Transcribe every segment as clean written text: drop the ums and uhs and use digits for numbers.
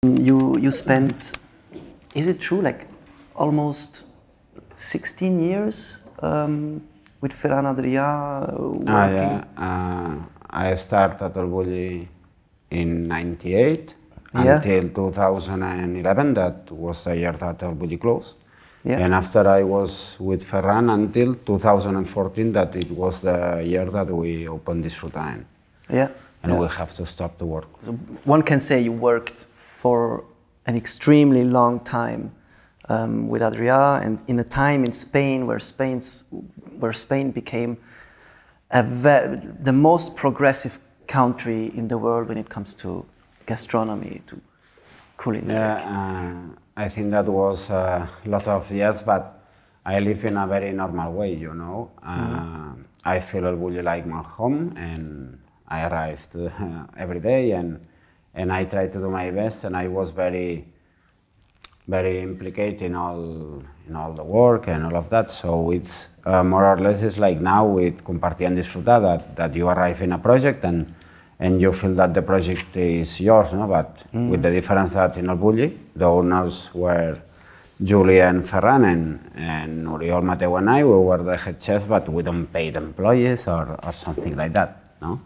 You spent, is it true, like almost 16 years with Ferran Adrias working? I started at elBulli in '98 until 2011. That was the year that elBulli closed. Yeah. And after I was with Ferran until 2014, that it was the year that we opened Disfrutar. Yeah. And we have to stop the work. So one can say you worked for an extremely long time with Adrias, and in a time in Spain where Spain became the most progressive country in the world when it comes to gastronomy, to culinary. Yeah, I think that was a lot of years, but I live in a very normal way, you know. I feel elBulli like my home, and I arrived every day, and I try to do my best, and I was very implicated in all the work and all of that. So it's more or less it's like now with Compartir and Disfrutar that you arrive in a project and you feel that the project is yours, no? But with the difference that in elBulli, the owners were Julia and Ferran, and Oriol, Mateu and I, we were the head chefs, but we don't pay the employees or something like that, no?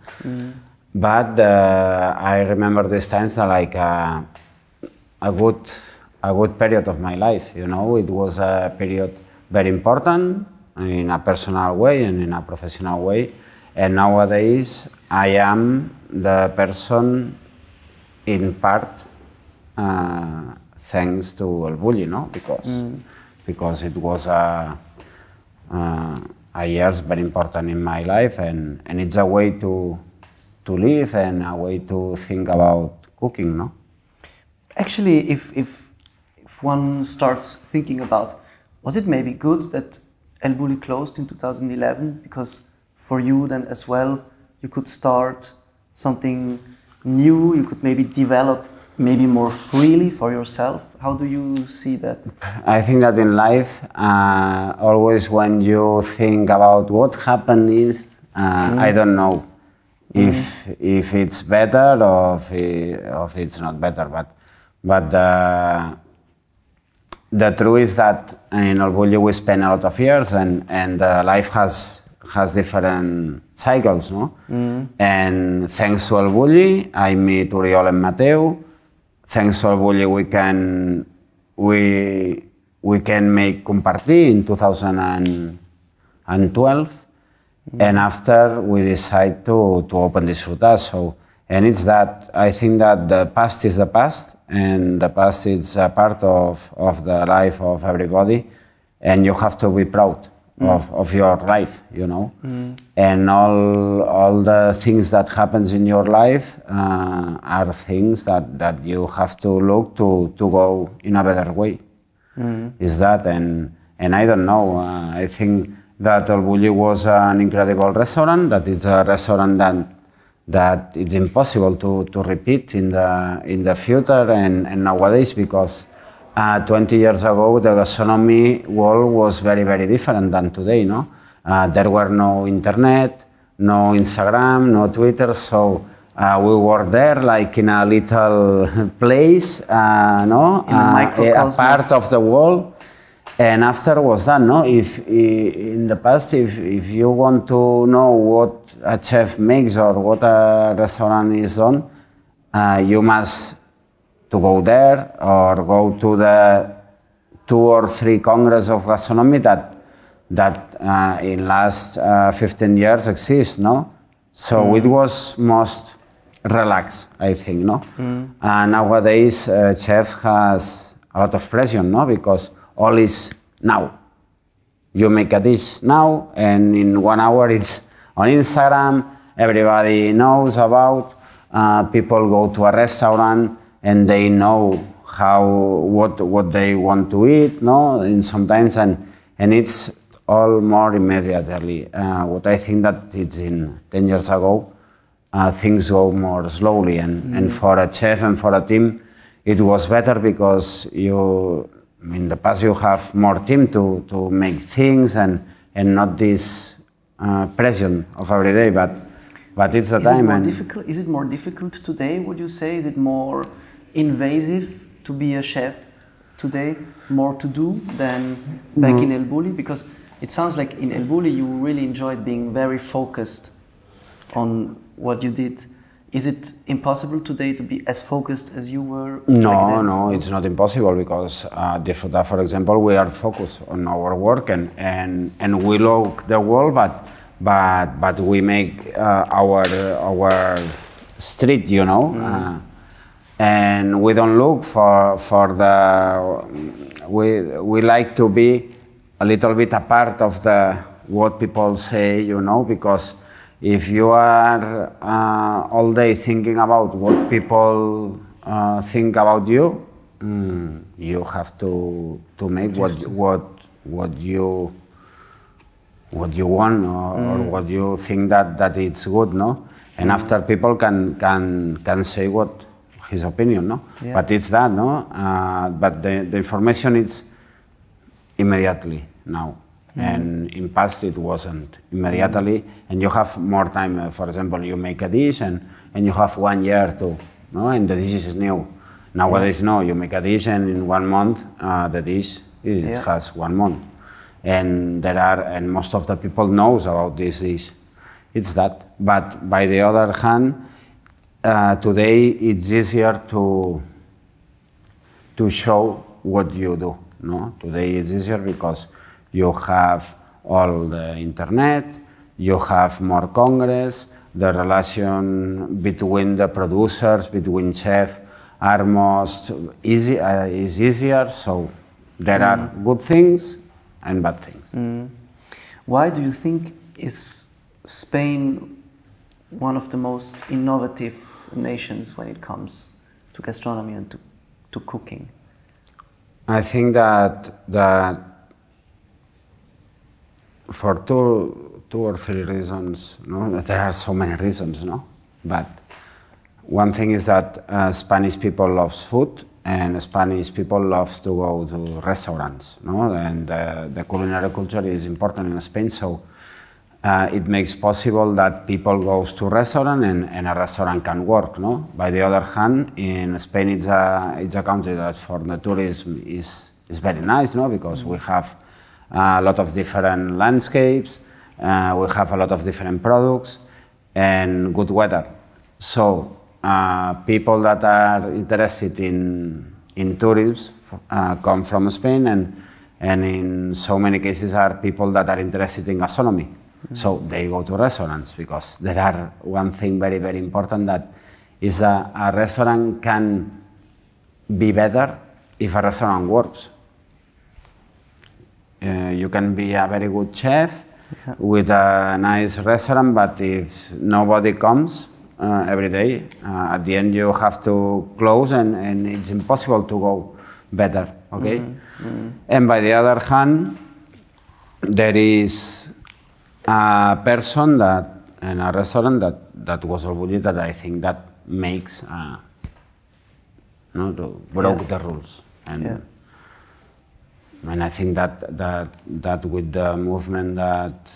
But I remember these times like a good period of my life, you know. It was a period very important in a personal way and in a professional way. And nowadays, I am the person in part thanks to elBulli, no? Because it was a years very important in my life, and it's a way to live and a way to think about cooking, no? Actually, if one starts thinking about, was it maybe good that elBulli closed in 2011? Because for you then as well, you could start something new, you could maybe develop maybe more freely for yourself. How do you see that? I think that in life, always when you think about what happened is, I don't know if it's better or if it's not better, but the truth is that in elBulli we spend a lot of years, and life has different cycles, no? And thanks to elBulli, I meet Oriol and Mateu. Thanks to elBulli, we can make Compartir in 2012, and after we decide to open Disfrutar. So, and it's that I think that the past is the past, and the past is a part of the life of everybody, and you have to be proud of your life, you know. And all the things that happens in your life are things that you have to look to go in a better way. Is that, and I don't know, I think that elBulli was an incredible restaurant, that it's a restaurant that it's impossible to repeat in the future and nowadays, because 20 years ago the gastronomy world was very, very different than today, no? There were no internet, no Instagram, no Twitter, so we were there like in a little place, no? A part of the world. And after was that, no? If in the past, if you want to know what a chef makes or what a restaurant is on, you must to go there or go to the 2 or 3 Congress of Gastronomy that in last 15 years exist, no? So it was most relaxed, I think, no? Nowadays, chef has a lot of pressure, no? Because all is now. You make a dish now, and in 1 hour it's on Instagram, everybody knows about, people go to a restaurant and they know what they want to eat, no? And sometimes, and it's all more immediately. What I think that it's in 10 years ago, things go more slowly, and for a chef and for a team, it was better because in the past you have more time to make things and not this pressure of every day, but it's the time. Is it more difficult today, would you say? Is it more invasive to be a chef today, more to do than back in elBulli? Because it sounds like in elBulli you really enjoyed being very focused on what you did. Is it impossible today to be as focused as you were back then? No, it's not impossible, because Disfrutar, for example, we are focused on our work and we look the world, but we make our street, you know, and we don't look for the. We like to be a little bit a part of what people say, you know, because if you are all day thinking about what people think about you, you have to make what you want, or what you think that it's good, no? And after people can say what his opinion, no? Yeah. But it's that, no? But the information is immediately now. And in past it wasn't immediately, and you have more time. For example, you make a dish and you have 1 year to, no, and the dish is new. Nowadays, no, you make a dish and in 1 month the dish has 1 month, and and most of the people knows about this dish. It's that. But by the other hand, today it's easier to show what you do. No, today it's easier because you have all the internet, you have more congress, the relation between the producers, between chefs are most easy, is easier, so there are good things and bad things. Why do you think is Spain one of the most innovative nations when it comes to gastronomy and to cooking? I think that for two or three reasons, no? There are so many reasons, no? But one thing is that Spanish people love food, and Spanish people love to go to restaurants, no? And the culinary culture is important in Spain, so it makes possible that people go to restaurant and a restaurant can work, no? By the other hand, in Spain it's a country that for the tourism is very nice, no? Because we have a lot of different landscapes, we have a lot of different products and good weather. So people that are interested in tourism come from Spain, and in so many cases are people that are interested in gastronomy. So they go to restaurants, because there are one thing very, very important, that is a restaurant can be better if a restaurant works. You can be a very good chef with a nice restaurant, but if nobody comes every day, at the end you have to close, and it's impossible to go better, okay? And by the other hand, there is a person in a restaurant that was elBulli, that I think that makes broke the rules, and I think that with the movement that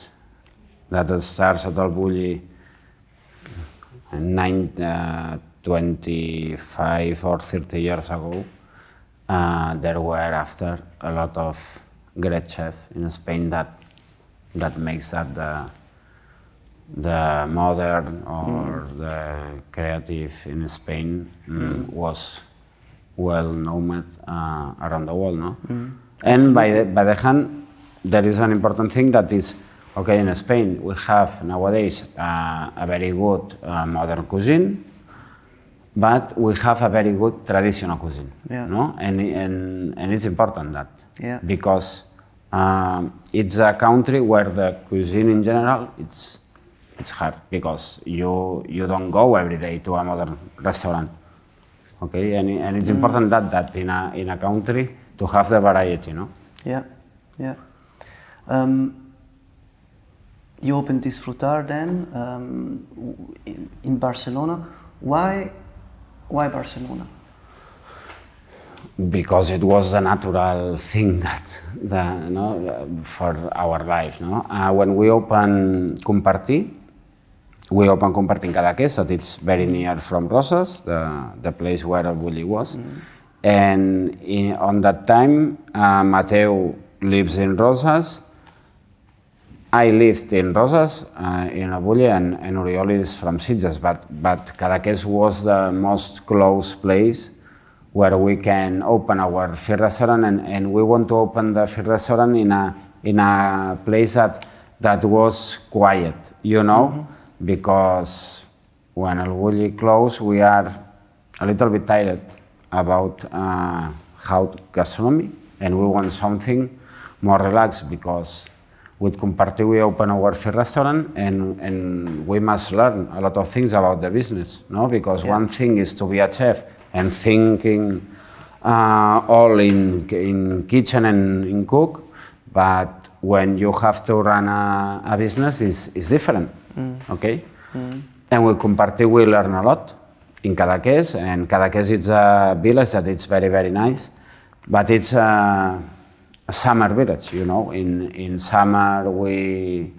starts at elBulli 25 or 30 years ago, there were after a lot of great chefs in Spain that makes that the modern or the creative in Spain was well known around the world, no? And by the hand, there is an important thing that is, okay, in Spain we have nowadays a very good modern cuisine, but we have a very good traditional cuisine, no? And it's important that, because it's a country where the cuisine in general it's hard, because you don't go every day to a modern restaurant, okay? And it's important that in a country to have the variety, no? You opened Disfrutar then in Barcelona. Why Barcelona? Because it was a natural thing for our life, no? When we opened Compartir, we opened Compartir Cadaqués, that it's very near from Roses, the place where elBulli was. And on that time, Mateu lives in Roses. I lived in Roses, in elBulli, and Oriol is from Sitges, but Cadaqués was the most close place where we can open our first restaurant, and we want to open the first restaurant in a place that was quiet, you know, because when elBulli closed, we are a little bit tired about how gastronomy, and we want something more relaxed, because with Compartir we open our first restaurant, and we must learn a lot of things about the business, no? Because one thing is to be a chef and thinking all in kitchen and in cook, but when you have to run a business, it's different, okay? And with Compartir we learn a lot in Cadaqués, and Cadaqués is a village that it's very, very nice, but it's a summer village, you know. In summer we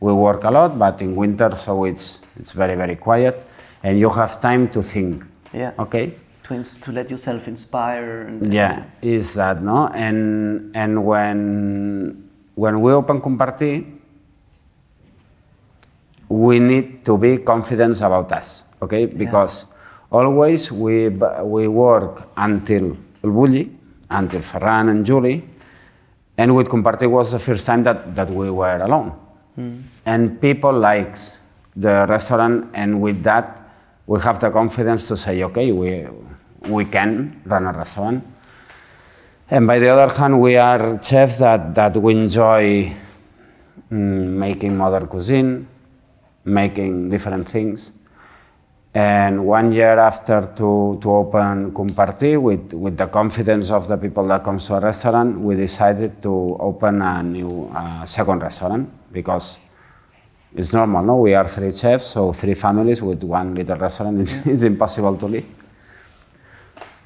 work a lot, but in winter, so it's very, very quiet, and you have time to think, okay? To let yourself inspire. Yeah, is that, no? And when we open Compartir, we need to be confident about us, okay? Because always we work until elBulli, until Ferran and Julie, and with Compartir was the first time that we were alone. And people likes the restaurant, and with that we have the confidence to say, okay, we can run a restaurant. And by the other hand, we are chefs that we enjoy making modern cuisine, making different things. And 1 year after to open Compartir, with the confidence of the people that comes to a restaurant, we decided to open a new second restaurant, because it's normal, no? We are 3 chefs, so 3 families with 1 little restaurant, it's impossible to live.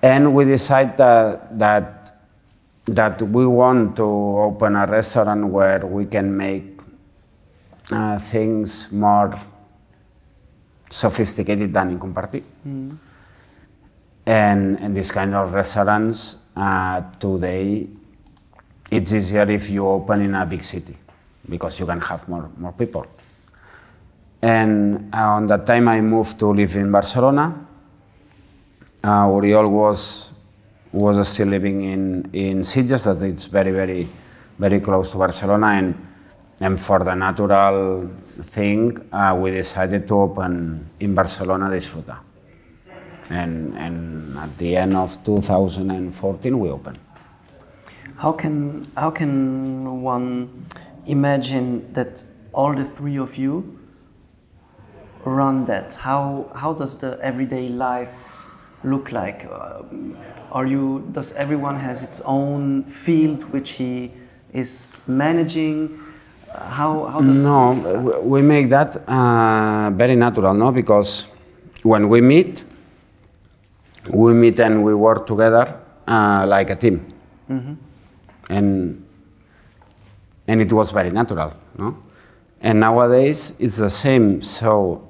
And we decided that we want to open a restaurant where we can make things more sophisticated than in Compartir. And this kind of restaurants, today, it's easier if you open in a big city, because you can have more people. And on that time I moved to live in Barcelona. Oriol was still living in Sitges, that it's very, very, very close to Barcelona, and for the natural thing, we decided to open in Barcelona Disfrutar. And at the end of 2014, we opened. How can one imagine that all the 3 of you run that? How does the everyday life look like? Does everyone has its own field which he is managing? How does... No, we make that very natural, no? Because when we meet and we work together like a team. And it was very natural, no? And nowadays it's the same. So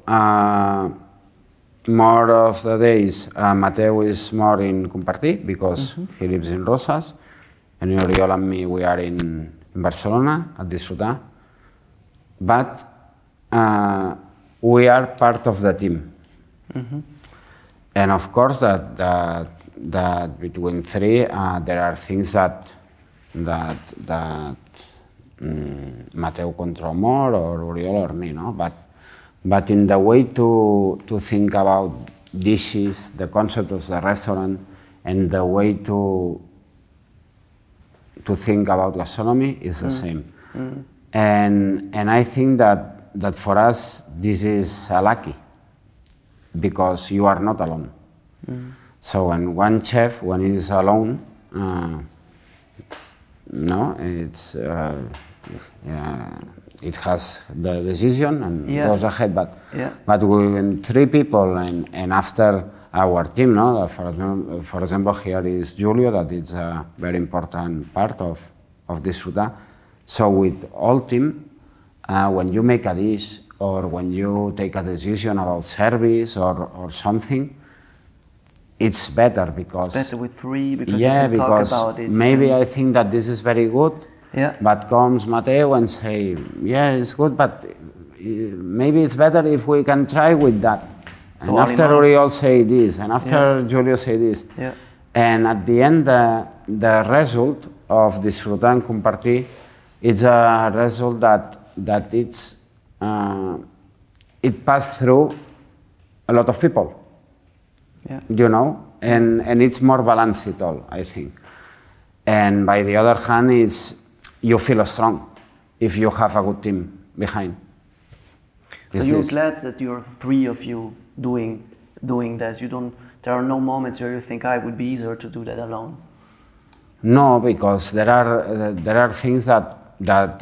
more of the days, Mateu is more in Compartir, because he lives in Roses, and Oriol and me, we are in Barcelona at Disfrutar. But we are part of the team. And of course that between 3 there are things that Mateu control more, or Oriol or me, no? But in the way to think about dishes, the concept of the restaurant, and the way to think about gastronomy is the same. And I think that for us this is a lucky, because you are not alone. So when one chef, when he is alone, no, it's it has the decision and goes ahead. But when 3 people and after our team, no, for example, here is Julio, that is a very important part of Disfrutar. So with all team, when you make a dish, or when you take a decision about service or something, it's better because... It's better with three because yeah, you can because talk about it. Maybe I think that this is very good, yeah. but comes Mateo and say, yeah, it's good, but maybe it's better if we can try with that. So and after Uriol say this, and after Julio say this. Yeah. And at the end, the result of Disfrutar and Compartir, it's a result that it's, it passed through a lot of people. Yeah. You know, and it's more balanced at all, I think. And by the other hand, is you feel strong if you have a good team behind. So you're glad that you're three of you doing this. You don't. There are no moments where you think, it would be easier to do that alone. No, because there are things that there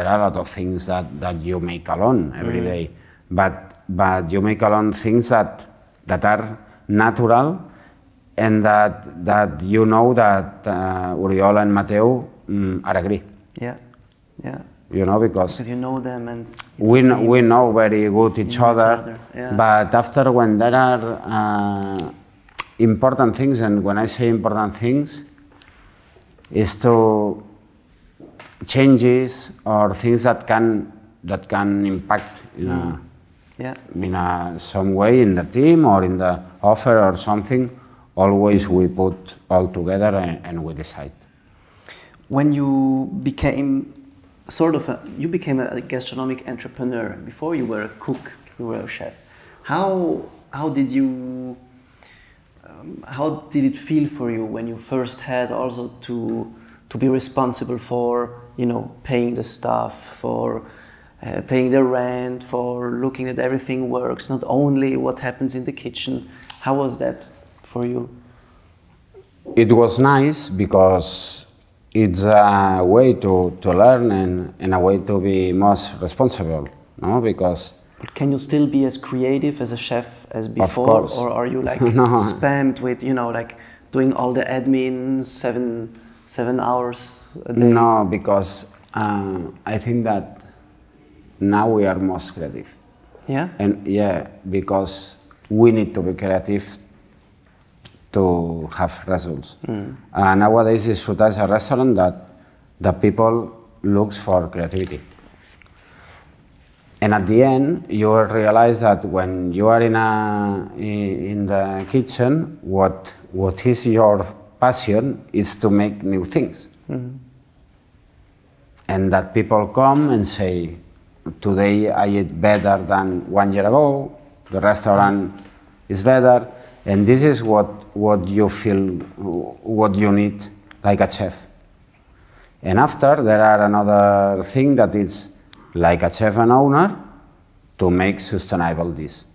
are a lot of things that you make alone every day, but you make alone things that are natural, and that you know that Uriol and Mateo are agree. Yeah, yeah. You know, because you know them and we know very good each other. Yeah. But after, when there are important things, and when I say important things, is to changes or things that can impact in some way in the team or in the offer or something. Always we put all together and we decide. When you became you became a gastronomic entrepreneur. Before you were a cook, you were a chef. How did it feel for you when you first had also to be responsible for, paying the staff, for paying the rent, for looking that everything works, not only what happens in the kitchen? How was that for you? It was nice because it's a way to learn and a way to be most responsible, no? Because... But can you still be as creative as a chef as before? Of course. Or are you like spammed with, like doing all the admin 7 hours a day? No, because I think that now we are most creative. Yeah? And yeah, because we need to be creative to have results. Nowadays, Disfrutar is a restaurant that the people looks for creativity. And at the end, you will realize that when you are in the kitchen, what is your passion is to make new things. And that people come and say, today I ate better than 1 year ago, the restaurant is better. And this is what you feel, what you need like a chef. And after, there are another thing that is like a chef and owner to make sustainable this.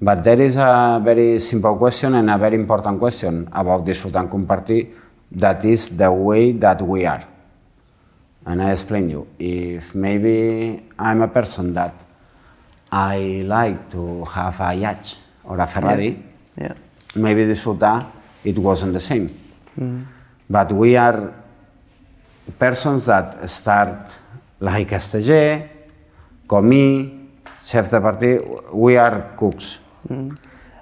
But there is a very simple question and a very important question about Disfrutar and Compartir, that is the way that we are. And I explain you, if maybe I'm a person that I like to have a yacht or a Ferrari, maybe Disfrutar, it wasn't the same. But we are persons that start like a stagiaire, commis, chef de partie, we are cooks.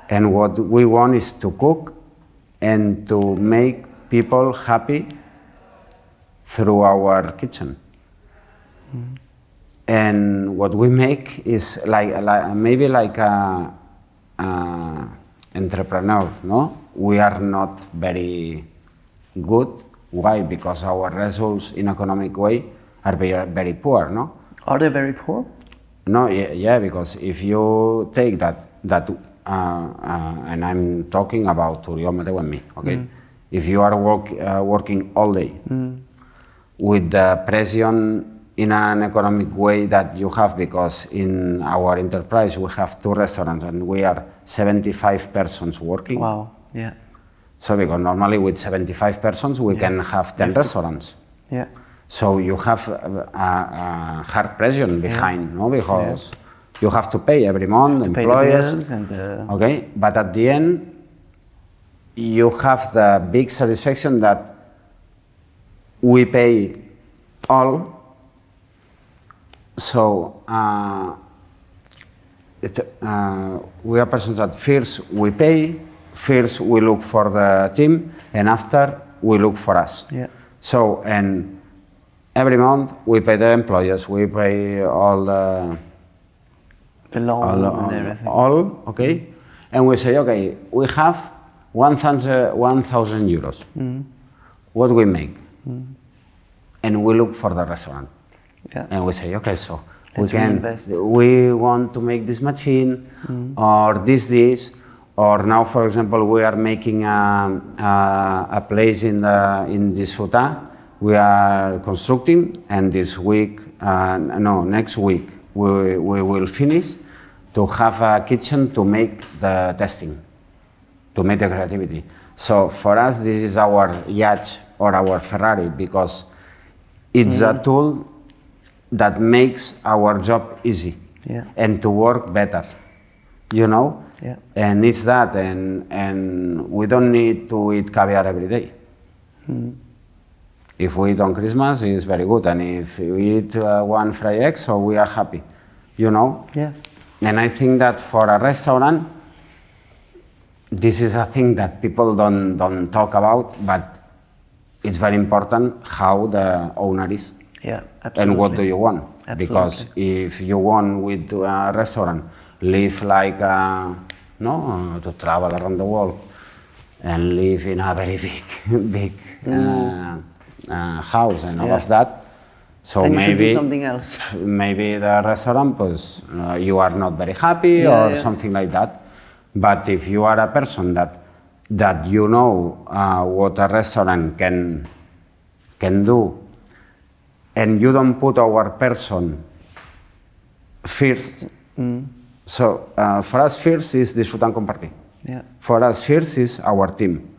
And what we want is to cook and to make people happy through our kitchen. And what we make is maybe like a entrepreneur, no? We are not very good. Why? Because our results in economic way are very, very poor, no? Are they very poor? No, yeah, because if you take that and I'm talking about Uriol, Mateo and me, okay? If you are working all day with the pressure in an economic way that you have, because in our enterprise we have 2 restaurants and we are 75 persons working. Wow, yeah. So because normally with 75 persons we can have 10 restaurants. Yeah. So you have a hard pressure behind, no? Because you have to pay every month, employees. Okay, but at the end you have the big satisfaction that we pay all So we are persons that first we pay, first we look for the team, and after we look for us. Yeah. So, and every month we pay the employees, we pay all the loan and everything. All, okay? And we say, okay, we have 1,000 euros. What we make? And we look for the restaurant. Yeah. And we say, okay, so Let's we want to make this machine, or this, or now, for example, we are making a place in Disfrutar. We are constructing, and this week, next week, we will finish to have a kitchen to make the testing, to make the creativity. So for us, this is our yacht or our Ferrari, because it's a tool that makes our job easy and to work better, you know? Yeah. And it's that, and we don't need to eat caviar every day. If we eat on Christmas, it's very good, and if we eat one fried egg, so we are happy, you know? Yeah. And I think that for a restaurant, this is a thing that people don't talk about, but it's very important how the owner is. Yeah, absolutely. And what do you want? Absolutely. Because if you want with a restaurant, live like, to travel around the world and live in a very big house and all of that, so then maybe you should do something else. Maybe the restaurant, you are not very happy or something like that. But if you are a person that you know what a restaurant can do, and you don't put our person first. So for us, first is disfrutar and compartir. Yeah. For us, first is our team.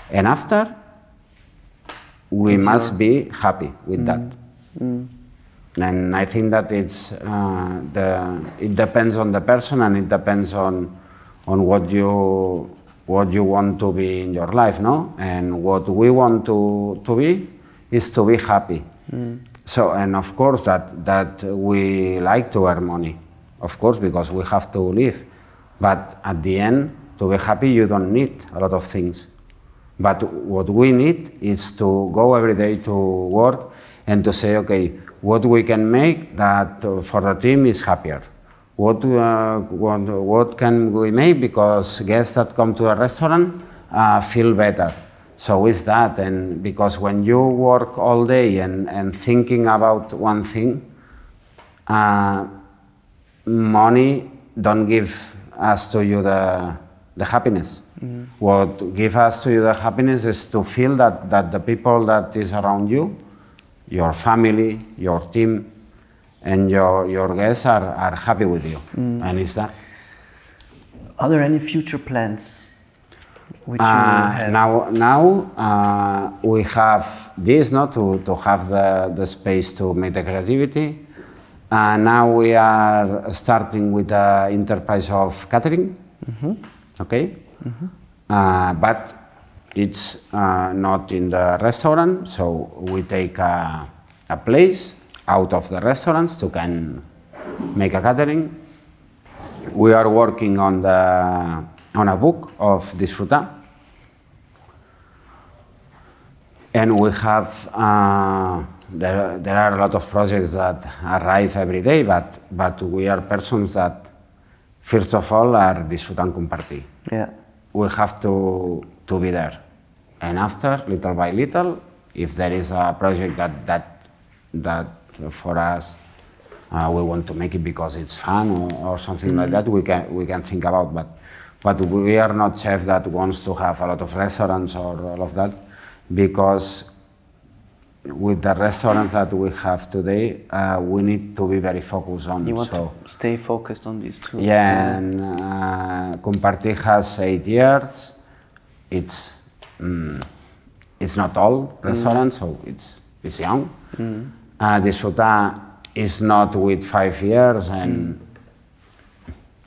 And after, we must be happy with that. And I think that it depends on the person, and it depends on what you want to be in your life, no? And what we want to be is to be happy. So, and of course that we like to earn money, of course, because we have to live. But at the end, to be happy, you don't need a lot of things. But what we need is to go every day to work and to say, okay, what we can make that for the team is happier. What can we make because guests that come to a restaurant feel better. So it's that, and because when you work all day and thinking about one thing, money don't give us to you the happiness. What gives us to you the happiness is to feel that the people that is around you, your family, your team, and your guests are happy with you, and it's that. Are there any future plans which you have? Now we have this, not to have the space to make the creativity. Now we are starting with the enterprise of catering, okay? But it's not in the restaurant, so we take a place out of the restaurants to can make a catering. We are working on a book of Disfrutar, and we have there are a lot of projects that arrive every day, but we are persons that first of all are Disfrutar and compartir. Yeah. We have to be there, and after, little by little, if there is a project that for us we want to make it because it's fun or something like that, we can think about. But we are not chefs that wants to have a lot of restaurants or all of that, because with the restaurants that we have today, we need to be very focused on. You want to stay focused on these two. Yeah, and Compartir has 8 years. It's not all restaurants, so it's young. Disfrutar is not with 5 years, and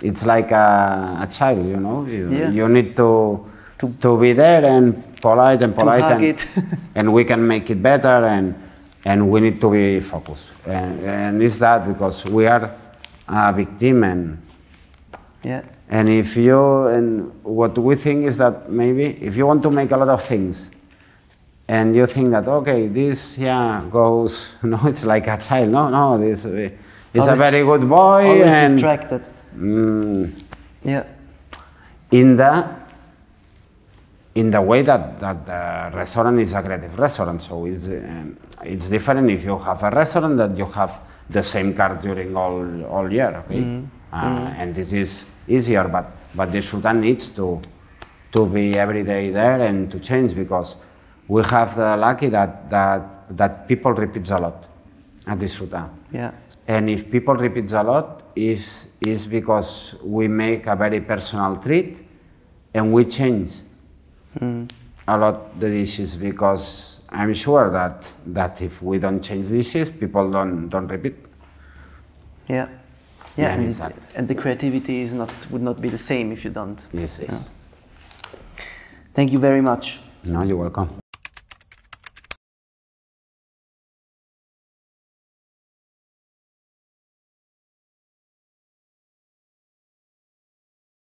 it's like a child, you know. You need to be there and polite, hug it. and we can make it better. and we need to be focused. And it's that because we are a big team, and and if you, and what we think is that maybe if you want to make a lot of things, and you think that, okay, this, goes, no, it's like a child, no, this is a very good boy. Always distracted. In the way that the restaurant is a creative restaurant, so it's different if you have a restaurant that you have the same card during all year, okay? And this is easier, but the Disfrutar needs to be every day there and to change, because we have the lucky that people repeat a lot at Disfrutar. And if people repeat a lot, is because we make a very personal treat and we change a lot the dishes, because I'm sure that if we don't change dishes, people don't repeat. And the creativity would not be the same if you don't. Yes. Thank you very much. No, you're welcome.